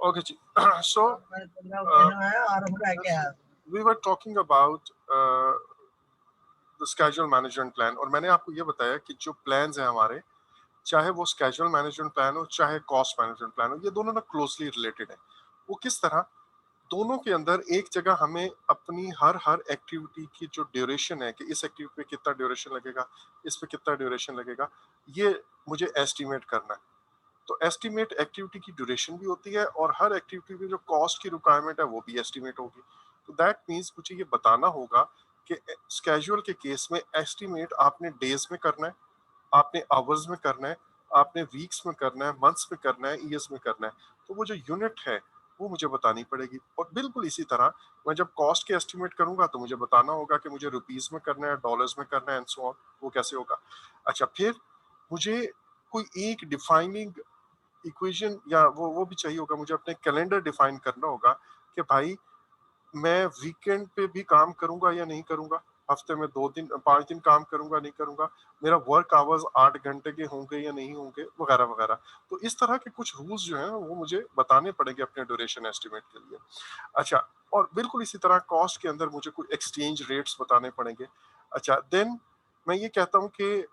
Okay, ji. So we were talking about the schedule management plan, और मैंने आपको ये बताया कि जो plans हैं हमारे, चाहे वो schedule management plan हो, चाहे cost management plan हो, ये दोनों ना closely related हैं. वो किस तरह? दोनों के अंदर एक जगह हमें अपनी हर एक्टिविटी की जो ड्यूरेशन है कि इस एक्टिविटी पे कितना ड्यूरेशन लगेगा, इस पे कितना ड्यूरेशन लगेगा, ये मुझे एस्टिमेट करना है. तो एस्टिमेट एक्टिविटी की ड्यूरेशन भी होती है और हर एक्टिविटी की जो कॉस्ट की रिक्वायरमेंट है वो भी एस्टिमेट होगी. तो दैट मीन्स मुझे ये बताना होगा कि स्केड्यूल के केस में एस्टिमेट आपने डेज में करना है, आपने आवर्स में करना है, आपने वीक्स में करना है, मंथ्स में करना है, ईयर्स में करना है. तो वो जो यूनिट है वो मुझे बतानी पड़ेगी. और बिल्कुल इसी तरह मैं जब कॉस्ट के एस्टिमेट करूंगा तो मुझे बताना होगा कि मुझे रुपीस में करना है, डॉलर्स में करना है एंड सो ऑन. वो कैसे होगा? अच्छा, फिर मुझे कोई एक डिफाइनिंग इक्वेशन या वो भी चाहिए होगा. मुझे अपने कैलेंडर डिफाइन करना होगा कि भाई मैं वीकेंड पे भी काम करूंगा या नहीं करूंगा, हफ्ते में 2 दिन 5 दिन काम करूंगा नहीं करूंगा, मेरा वर्क आवर्स 8 घंटे के होंगे या नहीं होंगे, वगैरह वगैरह. तो इस तरह के कुछ रूल्स जो हैं वो मुझे बताने पड़ेंगे अपने ड्यूरेशन एस्टिमेट के लिए. अच्छा, और बिल्कुल इसी तरह कॉस्ट के अंदर मुझे कुछ एक्सचेंज रेट्स बताने पड़ेंगे. अच्छा, देन मैं ये कहता हूँ कि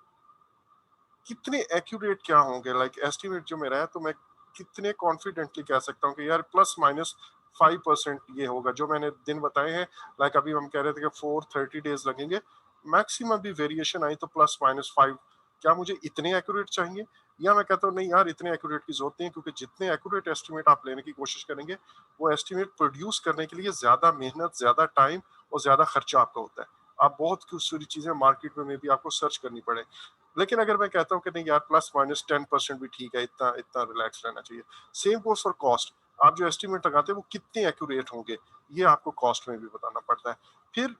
कितने एक्यूरेट क्या होंगे, लाइक एस्टिमेट जो मेरा है तो मैं कितने कॉन्फिडेंटली कह सकता हूँ कि यार प्लस माइनस 5% ये होगा जो मैंने दिन बताए हैं. लाइक अभी हम कह रहे थे कि 430 डेज लगेंगे, मैक्सिमम भी वेरिएशन आई तो +-5. क्या मुझे इतने एक्यूरेट चाहिए, या मैं कहता हूँ नहीं यार इतने एक्यूरेट की जरूरत नहीं है, क्योंकि जितने एक्यूरेट एस्टिमेट आप लेने की कोशिश करेंगे वो एस्टिमेट प्रोड्यूस करने के लिए ज्यादा मेहनत, ज्यादा टाइम और ज्यादा खर्चा आपका होता है. आप बहुत कुछ सारी चीजें मार्केट में भी आपको सर्च करनी पड़े. लेकिन अगर मैं कहता हूँ कि नहीं यार +-10% भी ठीक है, इतना इतना रिलैक्स रहना चाहिए. Same goes for cost. आप जो एस्टिमेट लगाते हैं वो कितने एक्यूरेट होंगे, ये आपको कॉस्ट में भी बताना पड़ता है. फिर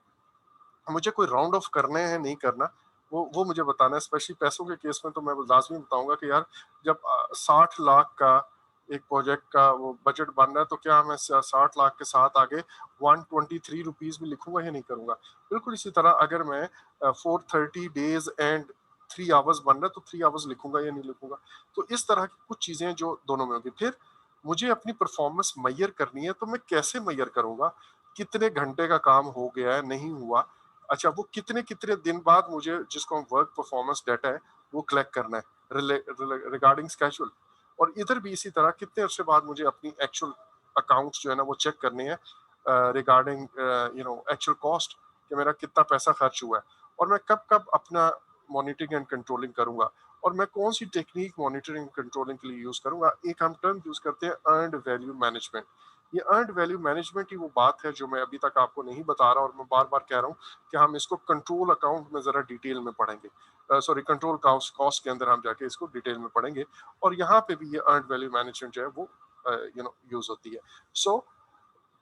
मुझे कोई राउंड ऑफ करने हैं नहीं करना, वो मुझे बताना है. स्पेशली पैसों के केस में तो मैं लाजमी बताऊंगा कि यार जब 60 लाख का एक प्रोजेक्ट का वो बजट बन रहा है तो क्या मैं 60 लाख के साथ आगे 123 रुपीज भी लिखूंगा या नहीं करूंगा. बिल्कुल इसी तरह अगर मैं 430 डेज एंड 3 आवर्स बन रहा है तो 3 आवर्स लिखूंगा या नहीं लिखूंगा. तो इस तरह की कुछ चीजें जो दोनों में होगी. फिर मुझे अपनी परफॉर्मेंस मैयर करनी है, तो मैं कैसे मैयर करूंगा, कितने घंटे का काम हो गया है नहीं हुआ. अच्छा, वो कितने कितने दिन बाद मुझे जिसको हम वर्क परफॉर्मेंस डाटा है वो कलेक्ट करना है रिगार्डिंग स्केड्यूल. और इधर भी इसी तरह कितने अर्से बाद मुझे अपनी एक्चुअल अकाउंट्स जो है ना वो चेक करने हैं रिगार्डिंग एक्चुअल कॉस्ट, कि मेरा कितना पैसा खर्च हुआ है, और मैं कब कब अपना मॉनिटरिंग एंड कंट्रोलिंग करूंगा, और मैं कौन सी टेक्निक मॉनिटरिंग कंट्रोलिंग के लिए यूज करूंगा. एक हम टर्म यूज करते हैं अर्नड वैल्यू मैनेजमेंट. ये अर्नड वैल्यू मैनेजमेंट ही वो बात है जो मैं अभी तक आपको नहीं बता रहा, और मैं बार बार कह रहा हूँ कि हम इसको कंट्रोल अकाउंट में जरा डिटेल में पढ़ेंगे. सॉरी, कंट्रोल कॉस्ट के अंदर हम जाके इसको डिटेल में पढ़ेंगे. और यहाँ पे भी ये अर्नड वैल्यू मैनेजमेंट जो है वो यूज होती है. सो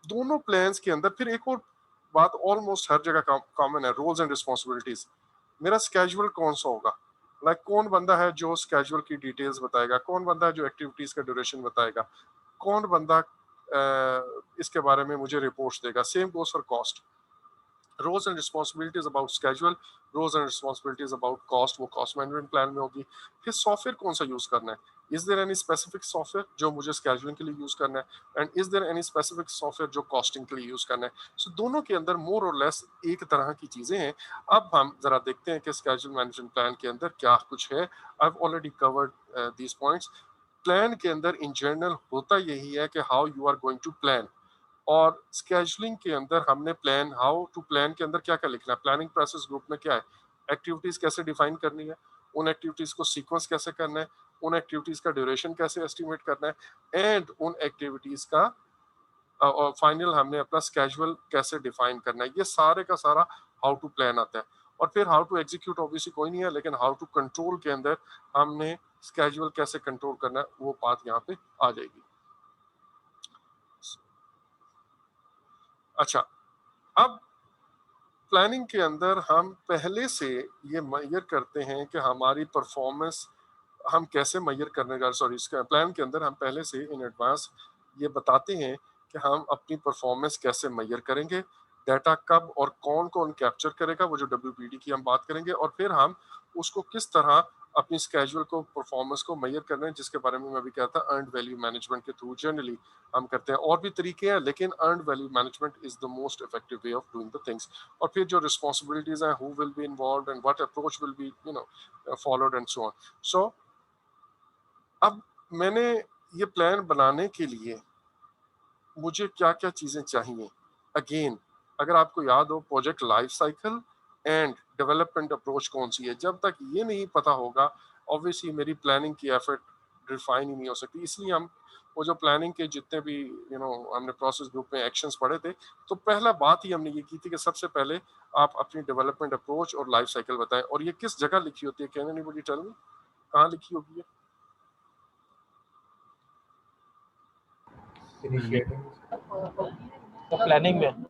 दोनों प्लान्स के अंदर फिर एक और बात ऑलमोस्ट हर जगह कॉमन है, रोल्स एंड रिस्पॉन्सिबिलिटीज. मेरा स्केड्यूल कौन सा होगा, लाइक कौन बंदा है जो स्केड्यूल की डिटेल्स बताएगा, कौन बंदा है जो एक्टिविटीज का ड्यूरेशन बताएगा, कौन बंदा इसके बारे में मुझे रिपोर्ट्स देगा. Same goes for cost. Roles and responsibilities about schedule, roles and responsibilities about cost, वो कॉस्ट मैनेजमेंट प्लान में होगी. फिर सॉफ्टवेयर कौन सा यूज करना है, is there any specific software जो मुझे स्केड्यूलिंग के लिए यूज करना है, and is there any specific software जो कॉस्टिंग के लिए यूज करना है. सो दोनों के अंदर मोर और लेस एक तरह की चीजें हैं. अब हम जरा देखते हैं कि स्केड्यूल मैनेजमेंट प्लान के अंदर क्या कुछ है. I have already covered these points. Plan के अंदर इन जनरल होता यही है कि how you are going to plan. और स्केजुअलिंग के अंदर हमने प्लान, हाउ टू प्लान के अंदर क्या क्या लिखना है, प्लानिंग प्रोसेस ग्रुप में क्या है, एक्टिविटीज कैसे डिफाइन करनी है, उन एक्टिविटीज को सीक्वेंस कैसे करना है, उन एक्टिविटीज का ड्यूरेशन कैसे एस्टिमेट करना है, एंड उन एक्टिविटीज का और फाइनल हमने अपना स्केजुअल कैसे डिफाइन करना है. ये सारे का सारा हाउ टू प्लान आता है. और फिर हाउ टू एग्जीक्यूट ऑब्वियसली कोई नहीं है, लेकिन हाउ टू कंट्रोल के अंदर हमने स्केजुअल कैसे कंट्रोल करना है वो बात यहाँ पे आ जाएगी. अच्छा, अब प्लानिंग के अंदर हम पहले से ये मेजर करते हैं कि हमारी परफॉर्मेंस हम कैसे मेजर करने का, सॉरी, इसका प्लान के अंदर हम पहले से इन एडवांस ये बताते हैं कि हम अपनी परफॉर्मेंस कैसे मेजर करेंगे, डाटा कब और कौन कौन कैप्चर करेगा, वो जो WPD की हम बात करेंगे, और फिर हम उसको किस तरह अपनी स्केड्यूल को, परफॉर्मेंस को मेजर कर रहे हैं, जिसके बारे में मैं अभी कहता अर्नड वैल्यू मैनेजमेंट के थ्रू जनरली हम करते हैं। और भी तरीके हैं, लेकिन earned value management is the most effective way of doing the things. और फिर जो रिस्पॉन्सिबिलिटीज हैं, who will be involved and what approach will be followed and so on. So अब मैंने ये प्लान बनाने के लिए मुझे क्या क्या चीजें चाहिए। अगेन, अगर आपको याद हो, project life cycle and development approach कौन सी है, जब तक ये नहीं पता होगा ऑब्वियसली मेरी प्लानिंग की एफर्ट रिफाइन ही नहीं हो सकती। इसलिए हम वो जो प्लानिंग के जितने भी हमने प्रोसेस ग्रुप में एक्शंस पढ़े थे, तो पहला बात ही हमने ये की थी कि सबसे पहले आप अपनी डेवलपमेंट अप्रोच और लाइफ साइकिल बताएं। और ये किस जगह लिखी होती है, कैन एनीबॉडी टेल मी, कहाँ लिखी होगी? तो प्लानिंग में,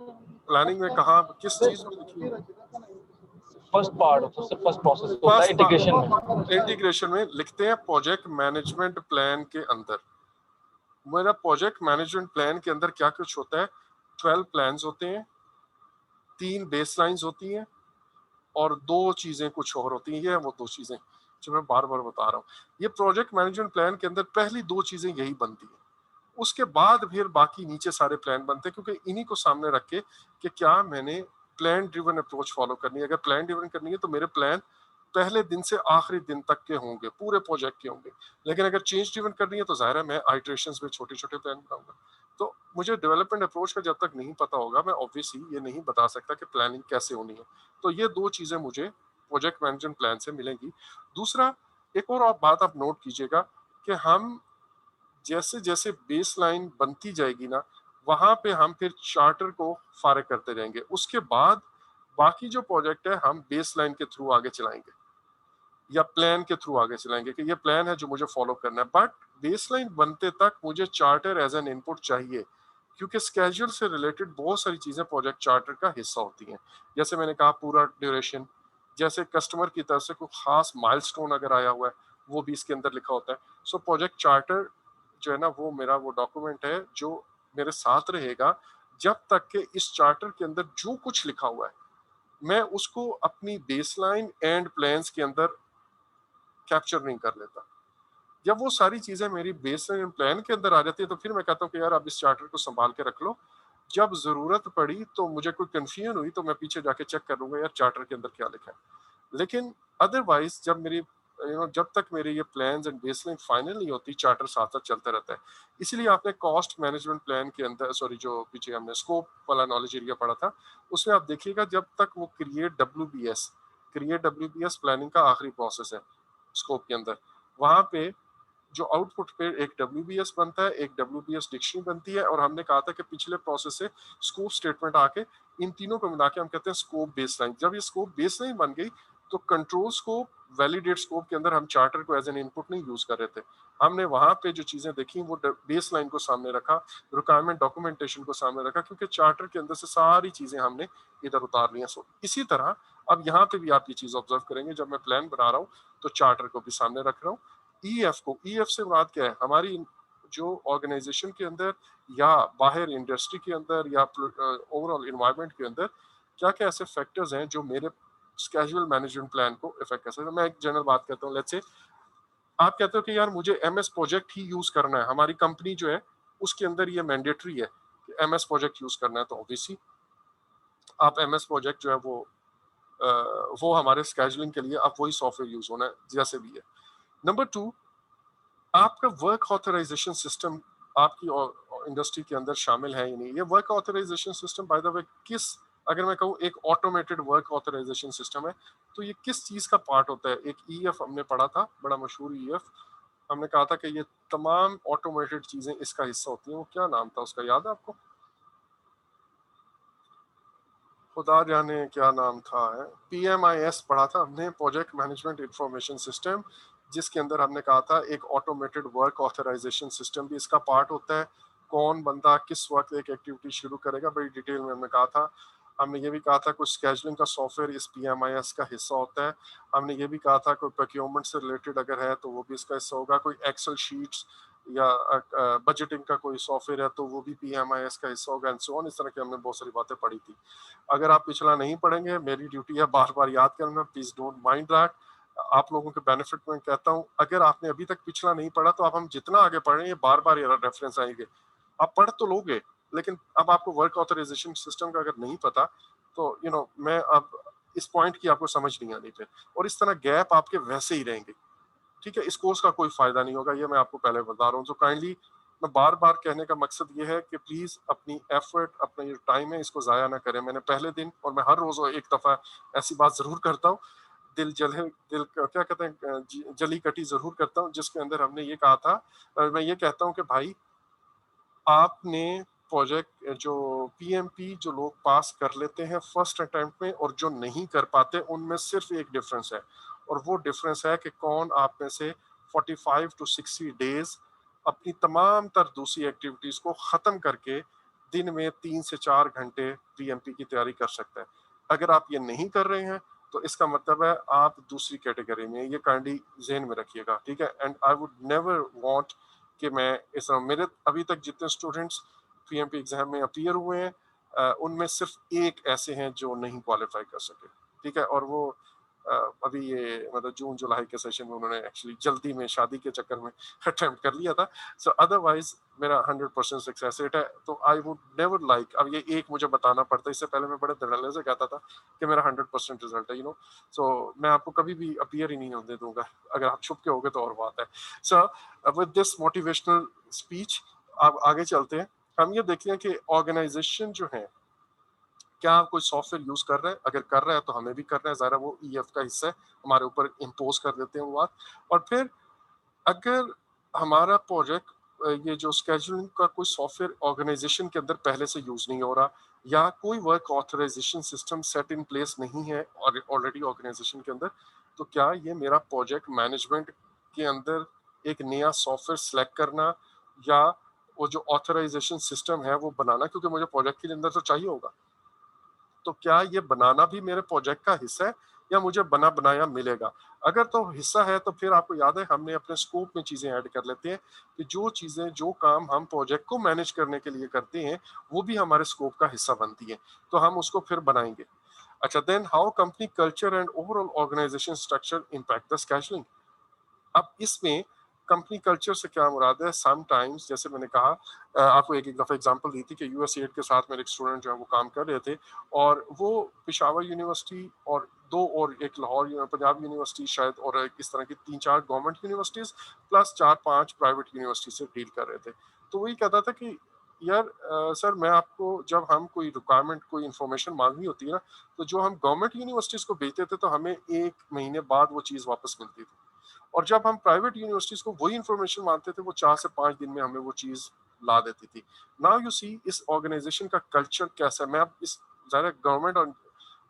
प्लानिंग में कहाँ, किस चीज में लिखी होगी? फर्स्ट पार्ट, सबसे फर्स्ट प्रोसेस होता है इंटीग्रेशन में। इंटीग्रेशन में लिखते हैं प्रोजेक्ट मैनेजमेंट प्लान के अंदर। मेरा प्रोजेक्ट मैनेजमेंट प्लान के अंदर क्या कुछ होता है? 12 प्लान्स होते हैं, 3 बेसलाइंस होती हैं, और 2 चीजें कुछ और होती हैं। ये है वो 2 चीजें जो मैं बार बार बता रहा हूँ। ये प्रोजेक्ट मैनेजमेंट प्लान के अंदर पहली 2 चीजें यही बनती है। उसके बाद फिर बाकी नीचे सारे प्लान बनते हैं, क्योंकि इन्हीं को सामने रख के कि क्या मैंने प्लान ड्रिवन अप्रोच फॉलो करनी है। अगर प्लान ड्रिवन करनी है तो मेरे प्लान पहले दिन से आखिरी दिन तक के होंगे, पूरे प्रोजेक्ट के होंगे। लेकिन अगर चेंज ड्रिवन करनी है तो जाहिर है मैं आइटरेशंस में छोटे छोटे प्लान बनाऊंगा। तो मुझे डेवलपमेंट अप्रोच का जब तक नहीं पता होगा, मैं ऑब्वियसली ये नहीं बता सकता कि प्लानिंग कैसे होनी है। तो ये 2 चीजें मुझे प्रोजेक्ट मैनेजमेंट प्लान से मिलेंगी। दूसरा, एक और आप बात आप नोट कीजिएगा कि हम जैसे जैसे बेस लाइन बनती जाएगी ना, वहां पे हम फिर चार्टर को फारे करते रहेंगे। उसके बाद बाकी जो प्रोजेक्ट है हम बेस लाइन के थ्रू आगे चलाएंगे या प्लान के थ्रू आगे चलाएंगे कि ये प्लान है जो मुझे फॉलो करना है। बट बेस लाइन बनते तक मुझे चार्टर एज एन इनपुट चाहिए, क्योंकि स्केड्यूल से रिलेटेड बहुत सारी चीजें प्रोजेक्ट चार्टर का हिस्सा होती हैं। जैसे मैंने कहा पूरा ड्यूरेशन, जैसे कस्टमर की तरफ से कोई खास माइलस्टोन अगर आया हुआ है वो भी इसके अंदर लिखा होता है। सो प्रोजेक्ट चार्टर जो है ना, वो मेरा वो डॉक्यूमेंट है जो मेरे साथ रहेगा जब तक कि इस चार्टर के अंदर जो कुछ लिखा हुआ है मैं उसको अपनी बेसलाइन एंड प्लान्स के अंदर कैप्चर नहीं कर लेता। जब वो सारी चीजें मेरी बेसलाइन प्लान के अंदर आ जाती है तो फिर मैं कहता हूँ कि यार आप इस चार्टर को संभाल के रख लो, जब जरूरत पड़ी तो मुझे कोई कंफ्यूजन हुई तो मैं पीछे जाके चेक कर लूंगा यार चार्टर के अंदर क्या लिखा है। लेकिन अदरवाइज जब मेरी जब तक मेरे ये प्लान्स एंड बेसलाइन फाइनल नहीं होती, चार्टर साथ साथ चलता रहता है। इसलिए आपने कॉस्ट मैनेजमेंट प्लान के अंदर, सॉरी, जो पीछे हमने स्कोप वाला नॉलेज एरिया पढ़ा था, उसमें आप देखिएगा जब तक वो create W B S planning का आखिरी प्रोसेस है स्कोप के अंदर, वहां पे जो आउटपुट पे एक डब्ल्यूबीएस बनता है, एक डब्ल्यूबीएस डिक्शनरी बनती है, और हमने कहा था कि पिछले प्रोसेस से स्कोप स्टेटमेंट आके इन तीनों को मिला के हम कहते हैं स्कोप बेसलाइन। जब ये स्कोप बेसलाइन बन गई तो कंट्रोल स्कोप, वैलिडेट स्कोप के अंदर हम चार्टर को एज एन इनपुट नहीं यूज कर रहे थे। हमने वहां पे जो चीजें देखी वो बेसलाइन को सामने रखा, रिक्वायरमेंट डॉक्यूमेंटेशन को सामने रखा, क्योंकि चार्टर के अंदर से सारी चीजें हमने इधर उतार ली हैं। सो इसी तरह अब यहाँ पे भी आप ये चीज ऑब्जर्व करेंगे, जब मैं प्लान बना रहा हूँ तो चार्टर को भी सामने रख रहा हूँ। ईएफ को, ईएफ से मुराद क्या है, हमारी जो ऑर्गेनाइजेशन के अंदर या बाहर इंडस्ट्री के अंदर या ओवरऑल इन्वायरमेंट के अंदर क्या क्या ऐसे फैक्टर्स हैं जो मेरे स्केड्यूल मैनेजमेंट प्लान को इफेक्ट कर सकते हैं। मैं एक जनरल बात करता हूँ, लेट्स से आप कहते हो कि यार मुझे एमएस प्रोजेक्ट ही यूज करना है, हमारी कंपनी जो है उसके अंदर ये मैंडेटरी है कि एमएस प्रोजेक्ट यूज करना है, तो ऑब्वियसली आप एमएस प्रोजेक्ट जो है वो हमारे स्केजुलिंग के लिए आप वही सॉफ्टवेयर यूज होना है जैसे भी है। नंबर 2, आपका वर्क ऑथराइजेशन सिस्टम आपकी इंडस्ट्री के अंदर शामिल है या नहीं। ये work authorisation system by the way किस, अगर मैं कहूँ एक ऑटोमेटेड वर्क ऑथराइजेशन सिस्टम है तो ये किस चीज का पार्ट होता है। एक ईएफ हमने पढ़ा था, बड़ा मशहूर ईएफ, हमने कहा था कि ये तमाम ऑटोमेटेड चीजें इसका हिस्सा होती हैं। वो क्या नाम था उसका, याद है आपको? खुदा जाने क्या नाम था, है पीएमआईएस पढ़ा था हमने, प्रोजेक्ट मैनेजमेंट इंफॉर्मेशन सिस्टम, जिसके अंदर हमने कहा था एक ऑटोमेटेड वर्क ऑथराइजेशन सिस्टम भी इसका पार्ट होता है। कौन बंदा किस वक्त एक एक्टिविटी शुरू करेगा, बड़ी डिटेल में हमने कहा था। हमने ये भी कहा था कुछ स्केजुलिंग का सॉफ्टवेयर इस पीएमआईएस का हिस्सा होता है। हमने ये भी कहा था कोई प्रोक्योरमेंट से रिलेटेड अगर है तो वो भी इसका हिस्सा होगा। कोई एक्सेल शीट्स या बजटिंग का कोई सॉफ्टवेयर है तो वो भी पीएमआईएस का हिस्सा होगा एंड सो ऑन। इस तरह की हमने बहुत सारी बातें पढ़ी थी। अगर आप पिछला नहीं पढ़ेंगे, मेरी ड्यूटी है बार बार याद करना, प्लीज डोंट माइंड दैट। आप लोगों के बेनिफिट में कहता हूँ, अगर आपने अभी तक पिछला नहीं पढ़ा तो अब हम जितना आगे पढ़ रहे हैं ये बार बार ये रेफरेंस आएंगे। आप पढ़ तो लोगे, लेकिन अब आपको वर्क ऑथराइजेशन सिस्टम का अगर नहीं पता तो मैं अब इस पॉइंट की आपको समझ नहीं आनी पे, और इस तरह गैप आपके वैसे ही रहेंगे। ठीक है, इस कोर्स का कोई फायदा नहीं होगा, ये मैं आपको पहले बता रहा हूँ। तो काइंडली मैं बार बार कहने का मकसद ये है कि प्लीज अपनी एफर्ट, अपना ये टाइम है, इसको जाया ना करें। मैंने पहले दिन और मैं हर रोज एक दफा ऐसी बात जरूर करता हूँ, क्या कहते हैं, जली कटी जरूर करता हूँ, जिसके अंदर हमने ये कहा था, मैं ये कहता हूँ कि भाई आपने प्रोजेक्ट जो पीएमपी जो लोग पास कर लेते हैं फर्स्ट अटेम्प्ट में और जो नहीं कर पाते, उनमें सिर्फ एक डिफरेंस है, और वो डिफरेंस है कि कौन आप में से 45 टू 60 डेज अपनी तमाम तर दूसरी एक्टिविटीज को खत्म करके दिन में 3 से 4 घंटे पीएमपी की तैयारी कर सकता है। अगर आप ये नहीं कर रहे हैं तो इसका मतलब है आप दूसरी कैटेगरी में, ये काइंडली जहन में रखिएगा, ठीक है। And I would never want कि मैं इस मेरे अभी तक जितने स्टूडेंट्स पीएमपी एग्जाम में अपीयर हुए हैं, उनमें सिर्फ एक ऐसे हैं जो नहीं क्वालिफाई कर सके, ठीक है। और वो अभी ये मतलब जून जुलाई के सेशन में उन्होंने एक्चुअली जल्दी में शादी के चक्कर में अटेम्प्ट कर लिया था। सो अदरवाइज मेरा 100% सक्सेस रेट है। तो आई वुड नेवर लाइक, अब ये एक मुझे बताना पड़ता है, इससे पहले मैं बड़े धड़ल्ले से कहता था कि मेरा 100% रिजल्ट है, सो मैं आपको कभी भी अपीयर ही नहीं होने दूंगा। अगर आप छुप के होगे तो और बात है। So with this motivational speech अब आगे चलते हैं। हम ये देखते हैं कि ऑर्गेनाइजेशन जो है, क्या आप कोई सॉफ्टवेयर यूज कर रहे हैं, अगर कर रहे हैं तो हमें भी करना है, ज़ाहिर है वो ईएफ का हिस्सा है, हमारे ऊपर इम्पोज कर देते हैं वो बात। और फिर अगर हमारा प्रोजेक्ट ये जो स्केजुलिंग का कोई सॉफ्टवेयर ऑर्गेनाइजेशन के अंदर पहले से यूज नहीं हो रहा, या कोई work authorisation system set in place नहीं है और ऑलरेडी ऑर्गेनाइजेशन के अंदर, तो क्या ये मेरा प्रोजेक्ट मैनेजमेंट के अंदर एक नया सॉफ्टवेयर सेलेक्ट करना, या वो जो ऑथराइजेशन सिस्टम है वो बनाना, क्योंकि मुझे प्रोजेक्ट के अंदर तो चाहिए होगा, तो क्या ये बनाना भी मेरे प्रोजेक्ट का हिस्सा है या मुझे बना बनाया मिलेगा? अगर तो हिस्सा है तो फिर आपको याद है हमने अपने स्कोप में चीजें ऐड कर लेते हैं कि जो चीजें जो काम हम प्रोजेक्ट को मैनेज करने के लिए करते हैं वो भी हमारे स्कोप का हिस्सा बनती है, तो हम उसको फिर बनाएंगे। अच्छा, then how company culture and overall organisation structure impact the scheduling. अब इसमें कंपनी कल्चर से क्या मुराद है? समटाइम्स जैसे मैंने कहा, आपको एक एक दफा एग्जांपल दी थी कि यूएस एड के साथ मेरे एक स्टूडेंट जो है वो काम कर रहे थे, और वो पिशावर यूनिवर्सिटी और दो और एक लाहौर पंजाब यूनिवर्सिटी शायद, और इस तरह की 3-4 government universities plus 4-5 private university से डील कर रहे थे। तो वही कहता था कि यार सर, मैं आपको जब हम कोई रिक्वायरमेंट कोई इन्फॉर्मेशन मांगनी होती है ना, तो जो हम गवर्नमेंट यूनिवर्सिटीज को भेजते थे तो हमें 1 महीने बाद वो चीज़ वापस मिलती थी, और जब हम प्राइवेट यूनिवर्सिटीज को वही इंफॉर्मेशन मांगते थे वो 4 से 5 दिन में हमें वो चीज ला देती थी। नाउ यू सी इस ऑर्गेनाइजेशन का कल्चर कैसा है। मैं अब इस ज़रा गवर्नमेंट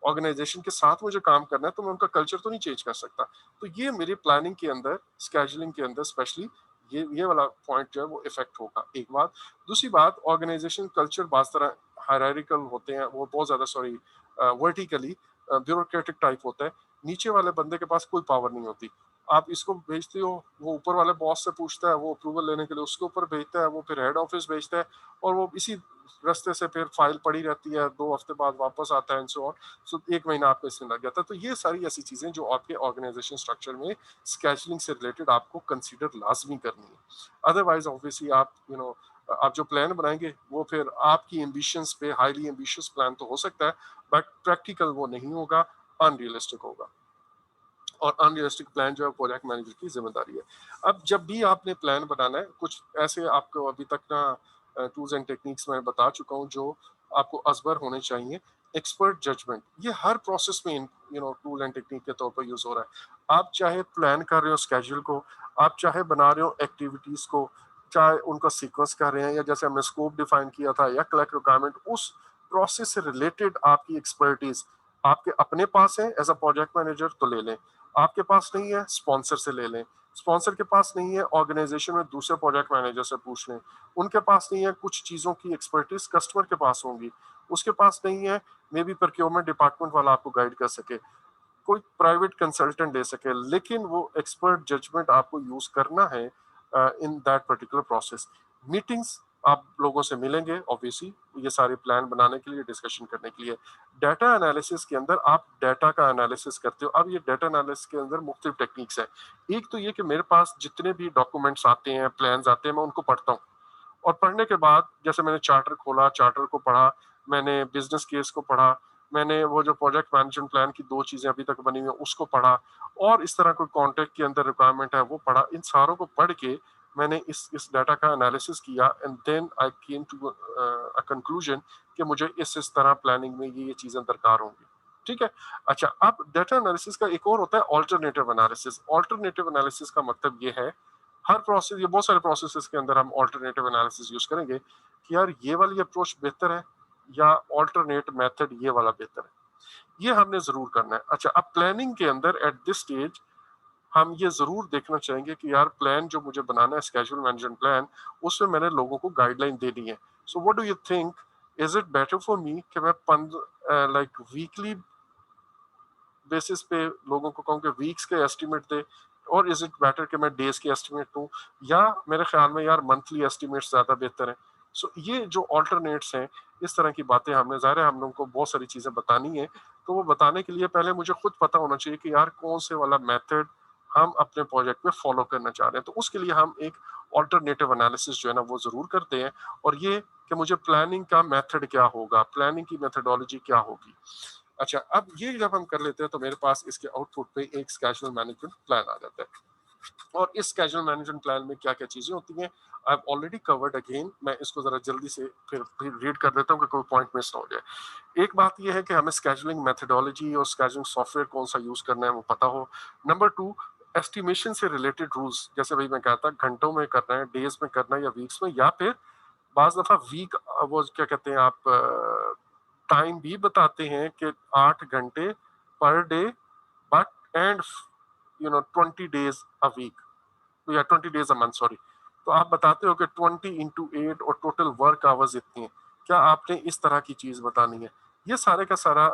ऑर्गेनाइजेशन के साथ मुझे काम करना है तो मैं उनका कल्चर तो नहीं चेंज कर सकता। तो ये मेरी प्लानिंग के अंदर, स्केजुलिंग के अंदर स्पेशली ये वाला पॉइंट जो है वो इफेक्ट होगा, एक बात। दूसरी बात, ऑर्गेनाइजेशन कल्चर बाज तरह हायरार्किकल होते हैं, वो बहुत ज्यादा सॉरी वर्टिकली ब्यूरोक्रेटिक टाइप होता है। नीचे वाले बंदे के पास कोई पावर नहीं होती। आप इसको भेजते हो, वो ऊपर वाले बॉस से पूछता है, वो अप्रूवल लेने के लिए उसके ऊपर भेजता है, वो फिर हेड ऑफिस भेजता है, और वो इसी रास्ते से फिर फाइल पड़ी रहती है, 2 हफ्ते बाद वापस आता है, एंड सो ऑन। सो 1 महीना आपको इसमें लग जाता है। तो ये सारी ऐसी चीजें जो आपके ऑर्गेनाइजेशन स्ट्रक्चर में स्केजुलिंग से रिलेटेड आपको कंसीडर लाजमी करनी है। अदरवाइज ऑब्वियसली आप आप जो प्लान बनाएंगे वो फिर आपकी एम्बिशंस पे, हाईली एम्बिशियस प्लान तो हो सकता है, बट प्रैक्टिकल वो नहीं होगा, अनरियलिस्टिक होगा। और अनरियलिस्टिक प्लान जो है प्रोजेक्ट मैनेजर की जिम्मेदारी है। अब जब भी आपने प्लान बनाना है, कुछ ऐसे आपको अभी तक ना टूल्स एंड टेक्निक्स मैं बता चुका हूँ जो आपको अजबर होने चाहिए। एक्सपर्ट जजमेंट, ये हर प्रोसेस में टूल एंड टेक्निक के तौर पर यूज हो रहा है। आप चाहे प्लान कर रहे हो स्केड्यूल को, आप चाहे बना रहे हो एक्टिविटीज को, चाहे उनका सीक्वेंस कर रहे हैं, या जैसे हमने स्कोप डिफाइन किया था या कलेक्ट रिक्वायरमेंट, उस प्रोसेस से रिलेटेड आपकी एक्सपर्टीज आपके अपने पास है एज अ प्रोजेक्ट मैनेजर तो ले लें। आपके पास नहीं है, स्पॉन्सर से ले लें। स्पॉन्सर के पास नहीं है, ऑर्गेनाइजेशन में दूसरे प्रोजेक्ट मैनेजर से पूछ लें। उनके पास नहीं है, कुछ चीजों की एक्सपर्टीज कस्टमर के पास होंगी। उसके पास नहीं है, मे बी प्रोक्योरमेंट डिपार्टमेंट वाला आपको गाइड कर सके, कोई प्राइवेट कंसल्टेंट ले सके, लेकिन वो एक्सपर्ट जजमेंट आपको यूज करना है in that particular process. Meetings आप लोगों से मिलेंगे ऑब्वियसली ये सारे प्लान बनाने के लिए, डिस्कशन करने के लिए। डाटा एनालिसिस के अंदर आप डाटा का एनालिसिस करते हो। अब ये डाटा एनालिसिस के अंदर मुख्तलिफ टेक्निक्स है। एक तो ये कि मेरे पास जितने भी डॉक्यूमेंट्स आते हैं, प्लान्स आते हैं, मैं उनको पढ़ता हूँ। और पढ़ने के बाद जैसे मैंने चार्टर खोला, चार्टर को पढ़ा, मैंने बिजनेस केस को पढ़ा, मैंने वो जो प्रोजेक्ट मैनेजमेंट प्लान की 2 चीज़ें अभी तक बनी हुई हैं उसको पढ़ा, और इस तरह कोई कॉन्ट्रैक्ट के अंदर रिक्वायरमेंट है वो पढ़ा। इन सारों को पढ़ के मैंने इस डाटा का एनालिसिस किया and then I came to a conclusion कि मुझे इस तरह प्लानिंग में ये चीज़ें दरकार होंगी। ठीक है? अच्छा, अब डाटा एनालिसिस का एक और होता है अल्टरनेटिव एनालिसिस। अल्टरनेटिव एनालिसिस का मतलब ये है, हर प्रोसेस, ये बहुत सारे प्रोसेसेस के अंदर हम अल्टरनेटिव एनालिसिस यूज करेंगे कि यार ये वाली अप्रोच बेहतर है या अल्टरनेट मेथड ये वाला बेहतर है। ये हमने जरूर करना है। अच्छा, अब प्लानिंग के अंदर एट दिस स्टेज हम ये जरूर देखना चाहेंगे कि यार प्लान जो मुझे बनाना है, स्केड्यूल मैनेजमेंट प्लान, उसमें मैंने लोगों को गाइडलाइन देनी है। So what do you think, is it better for me कि मैं लाइक वीकली बेसिस पे लोगों को कहूँ कि वीक्स के एस्टिमेट दे, और इज इट बेटर कि मैं डेज के एस्टिमेट दूं, या मेरे ख्याल में यार मंथली एस्टिमेट्स ज्यादा बेहतर है। सो ये जो ऑल्टरनेट्स हैं, इस तरह की बातें हमने, ज़ाहिर है हम लोगों को बहुत सारी चीजें बतानी है, तो वो बताने के लिए पहले मुझे खुद पता होना चाहिए कि यार कौन से वाला मेथड हम अपने प्रोजेक्ट में फॉलो करना चाह रहे हैं। तो उसके लिए हम एक ऑल्टरनेटिव एनालिसिस जो है ना वो जरूर करते हैं, और ये कि मुझे प्लानिंग का मेथड क्या होगा, प्लानिंग की मेथडोलॉजी क्या होगी। अच्छा, अब ये जब हम कर लेते हैं तो मेरे पास इसके आउटपुट पे एक स्केड्यूल मैनेजमेंट प्लान आ जाता है। और इस स्केड्यूल मैनेजमेंट प्लान में क्या क्या चीजें होती हैं, आई हैव ऑलरेडी कवर्ड अगेन। मैं इसको जरा जल्दी से फिर रीड कर देता हूँ कि कोई पॉइंट मिस ना हो जाए। एक बात यह है कि हमें स्केड्यूलिंग मेथडोलॉजी और स्केड्यूलिंग सॉफ्टवेयर कौन सा यूज करना है वो पता हो। नंबर 2, एस्टिमेशन से रिलेटेड रूल्स, जैसे भाई मैं कहता घंटों में करना है, डेज में करना है, या वीक्स में, या फिर बाज दफा वीक, वो क्या कहते हैं आप, टाइम भी बताते हैं कि 8 घंटे per day, but and 20 days a week, या 20 डेज अ मंथ, सॉरी। तो आप बताते हो कि 20 into 8 और टोटल वर्क आवर्स इतनी है। क्या आपने इस तरह की चीज बतानी है? ये सारे का सारा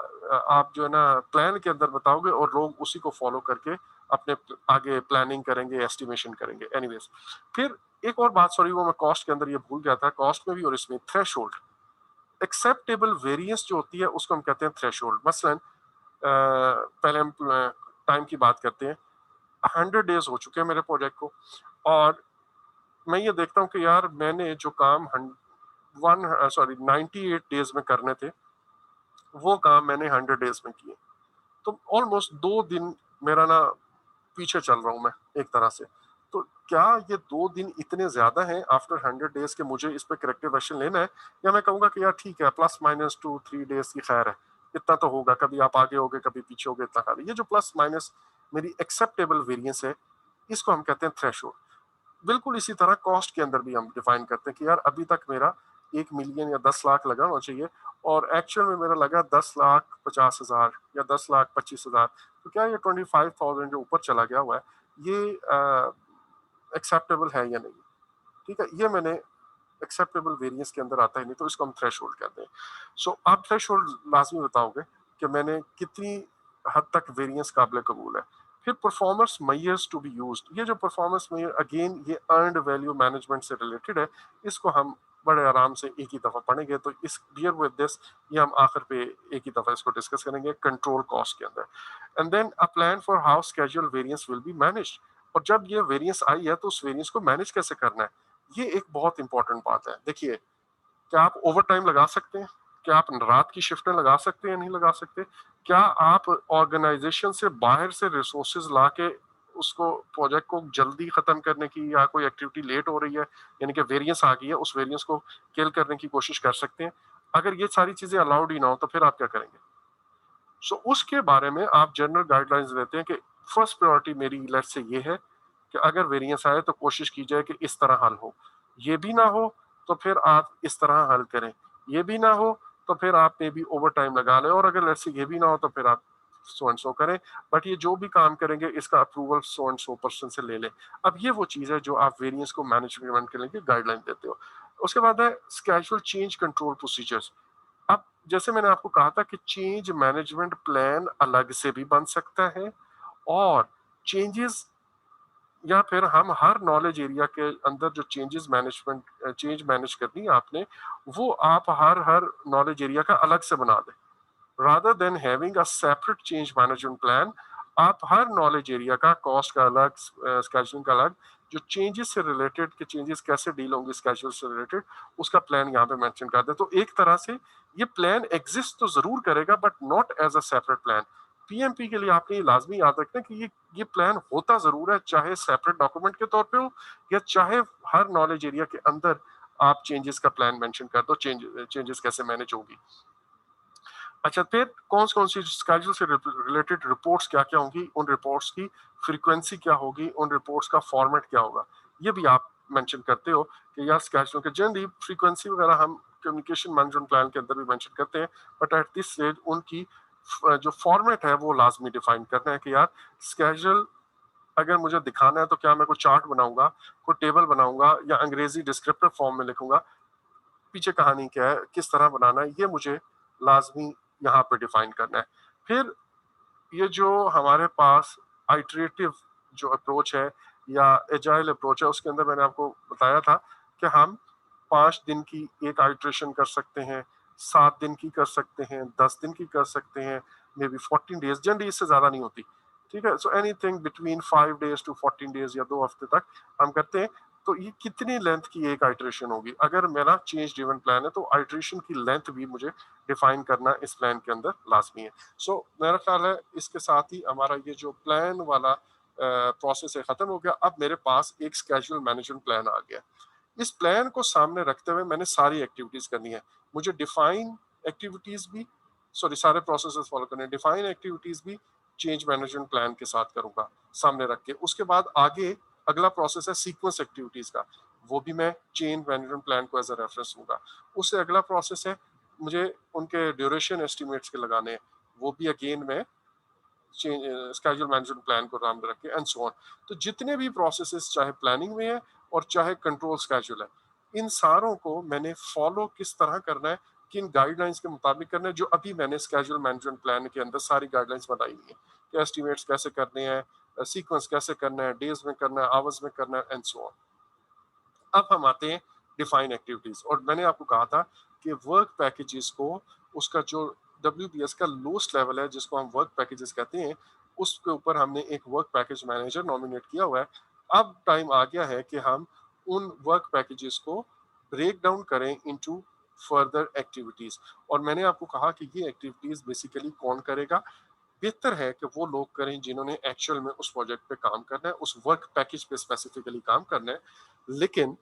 आप जो है ना प्लान के अंदर बताओगे, और लोग उसी को फॉलो करके अपने आगे प्लानिंग करेंगे, एस्टिमेशन करेंगे। एनीवेज, फिर एक और बात, सॉरी, वो मैं कॉस्ट के अंदर ये भूल गया था, कॉस्ट में भी और इसमें थ्रेशोल्ड, एक्सेप्टेबल वेरिएंस जो होती है उसको हम कहते हैं थ्रेशोल्ड। मसलन पहले हम टाइम की बात करते हैं। 100 डेज हो चुके हैं मेरे प्रोजेक्ट को, और मैं ये देखता हूँ कि यार मैंने जो काम 98 डेज में करने थे, वो काम मैंने 100 डेज में किए। तो ऑलमोस्ट 2 दिन मेरा ना पीछे चल रहा हूँ मैं एक तरह से। तो क्या ये 2 दिन इतने ज्यादा हैं आफ्टर 100 डेज के मुझे इस पे करेक्टिव एक्शन लेना है, या मैं कहूंगा कि यार ठीक है, +-2-3 डेज की खैर है, इतना तो होगा, कभी आप आगे होगे कभी पीछे होगे, इतना खैर है। ये जो प्लस माइनस मेरी एक्सेप्टेबल वेरिएंस है, इसको हम कहते हैं थ्रेशोल्ड। बिल्कुल इसी तरह कॉस्ट के अंदर भी हम डिफाइन करते हैं कि यार अभी तक मेरा 1 मिलियन या 10 लाख लगा होना चाहिए, और एक्चुअल में मेरा लगा 10,50,000 या 10,25,000। तो क्या ये 25,000 जो ऊपर चला गया हुआ है, ये एक्सेप्टेबल है या नहीं? ठीक है, ये मैंने एक्सेप्टेबल वेरिएंस के अंदर आता ही नहीं, तो इसको हम थ्रेशोल्ड कहते हैं। सो आप थ्रेशोल्ड लाजमी बताओगे कि मैंने कितनी हद तक वेरिएंस काबिल कबूल है। फिर performance measures to be used, ये जो परफॉर्मेंस मेजर, अगेन ये अर्नड वैल्यू मैनेजमेंट से रिलेटेड है। इसको हम बड़े आराम से एक ही दफा पढ़ेंगे, तो इस डियर विद दिस ये हम आखिर पे एक ही दफा इसको डिस्कस करेंगे कंट्रोल कॉस्ट के अंदर। And then a plan for how schedule variance will be managed, और जब ये वेरिएंस आई है तो उस वेरिएंस को मैनेज कैसे करना है, ये एक बहुत इंपॉर्टेंट बात है। देखिए, क्या आप ओवर टाइम लगा सकते हैं? क्या आप रात की शिफ्टें लगा सकते हैं या नहीं लगा सकते? क्या आप ऑर्गेनाइजेशन से बाहर से रिसोर्सेज ला के उसको, प्रोजेक्ट को जल्दी खत्म करने की, या कोई एक्टिविटी लेट हो रही है यानी कि वेरिएंस आ गई है, उस वेरिएंस को किल करने की कोशिश कर सकते हैं? अगर ये सारी चीजें अलाउड ही ना हो तो फिर आप क्या करेंगे? सो उसके बारे में आप जनरल गाइडलाइंस देते हैं कि फर्स्ट प्रायोरिटी मेरी लेट्स से ये है कि अगर वेरिएंस आए तो कोशिश की जाए कि इस तरह हल हो, ये भी ना हो तो फिर आप इस तरह हल करें, ये भी ना हो तो फिर आप मे बी ओवर टाइम लगा लें, और अगर लेट्स से ये भी ना हो तो फिर आप सो एंड सो करें, बट ये जो भी काम करेंगे इसका approval so and so person से ले लें। अब ये वो चीज है जो आप वेरिएंस को मैनेजमेंट के लिए गाइडलाइन देते हो। उसके बाद है स्केजुअल चेंज कंट्रोल प्रोसीजर्स। अब जैसे मैंने आपको कहा था कि चेंज मैनेजमेंट प्लान अलग से भी बन सकता है, और चेंजेस या फिर हम हर नॉलेज एरिया के अंदर जो चेंज मैनेज करनी है आपने, वो आप हर हर नॉलेज एरिया का अलग से बना दें। rather than having a separate change management plan, आप हर नॉलेज एरिया का कॉस्ट का अलग, स्केजुलिंग का अलग, जो चेंजेस से रिलेटेड के चेंजेस कैसे डील होंगे स्केजुअल से रिलेटेड, उसका प्लान यहाँ पे मेंशन कर दे। तो एक तरह से ये प्लान एग्जिस्ट तो जरूर करेगा but not as a separate plan. PMP के लिए आपने ये लाजमी याद रखना कि ये प्लान होता जरूर है, चाहे सेपरेट डॉक्यूमेंट के तौर पे हो या चाहे हर नॉलेज एरिया के अंदर आप चेंजेस का प्लान मेंशन कर दो, चेंजेस कैसे मैनेज होगी। अच्छा, फिर कौन सी स्केड्यूल से रिलेटेड रिपोर्ट्स क्या क्या होंगी, उन रिपोर्ट्स की फ्रीक्वेंसी क्या होगी, उन रिपोर्ट्स का फॉर्मेट क्या होगा, ये भी आप मेंशन करते हो कि यार स्केड्यूल के जनरली फ्रीक्वेंसी वगैरह हम कम्युनिकेशन मैनेजमेंट प्लान के अंदर भी मेंशन करते हैं, बट एट दिस स्टेज उनकी जो फॉर्मेट है वो लाजमी डिफाइन करना है कि यार स्केड्यूल अगर मुझे दिखाना है तो क्या मैं कोई चार्ट बनाऊंगा, कोई टेबल बनाऊंगा या अंग्रेजी डिस्क्रिप्टिव फॉर्म में लिखूंगा, पीछे कहानी क्या है, किस तरह बनाना है, ये मुझे लाजमी यहाँ पे डिफाइन करना है। फिर ये जो हमारे पास आइटरेटिव जो अप्रोच है या एजाइल अप्रोच है, उसके अंदर मैंने आपको बताया था कि हम 5 दिन की एक आइट्रेशन कर सकते हैं, 7 दिन की कर सकते हैं, 10 दिन की कर सकते हैं, मे बी 14 डेज, जनरली इससे ज्यादा नहीं होती। ठीक है, so anything between 5 days to 14 days या 2 हफ्ते तक हम करते हैं। तो ये कितनी लेंथ की एक आइट्रेशन होगी, अगर मेरा चेंज ड्रिवन प्लान है तो आइट्रेशन की लेंथ भी मुझे डिफाइन करना इस प्लान के अंदर लाजमी है। सो मेरा ख्याल है इसके साथ ही हमारा ये जो प्लान वाला प्रोसेस है खत्म हो गया। अब मेरे पास एक स्केड्यूल मैनेजमेंट प्लान आ गया। इस प्लान को सामने रखते हुए मैंने सारी एक्टिविटीज करनी है, मुझे डिफाइन एक्टिविटीज भी, सॉरी सारे प्रोसेसेस फॉलो करने हैं, डिफाइन एक्टिविटीज भी चेंज मैनेजमेंट प्लान के साथ करूंगा सामने रख के। उसके बाद आगे अगला प्रोसेस है सीक्वेंस एक्टिविटीज का, वो भी मैं चेंज मैनेजमेंट प्लान को एज अ रेफरेंस लूंगा। उससे अगला प्रोसेस है मुझे उनके ड्यूरेशन एस्टिमेट्स के लगाने हैं, वो भी अगेन मैं चेंज स्केड्यूल मैनेजमेंट प्लान को नाम रख के एंड सो ऑन। तो जितने भी प्रोसेसेस चाहे प्लानिंग में है और चाहे कंट्रोल स्केड्यूल है, इन सारों को मैंने फॉलो किस तरह करना है, किन गाइडलाइंस के मुताबिक करना है, जो अभी मैंने स्केड्यूल मैनेजमेंट प्लान के अंदर सारी गाइडलाइंस बनाई हुई है कि एस्टिमेट्स कैसे करने हैं, सीक्वेंस कैसे करना है, डेज में करना है, आवर्स में करना है एंड सो ऑन। अब हम आते हैं डिफाइन एक्टिविटीज, और मैंने आपको कहा था कि वर्क पैकेजेस को, उसका जो WBS का लोस्ट लेवल है जिसको हम वर्क पैकेजेस कहते हैं, उसके ऊपर हमने एक वर्क पैकेज मैनेजर नॉमिनेट किया हुआ है। अब टाइम आ गया है कि हम उन वर्क पैकेजेस को ब्रेक डाउन करें इनटू फर्दर एक्टिविटीज। और मैंने आपको कहा कि ये एक्टिविटीज बेसिकली कौन करेगा, बेहतर है कि वो लोग करें जिन्होंने एक्चुअल में उस प्रोजेक्ट पे काम करना है, उस वर्क पैकेज पे स्पेसिफिकली काम करना है। लेकिन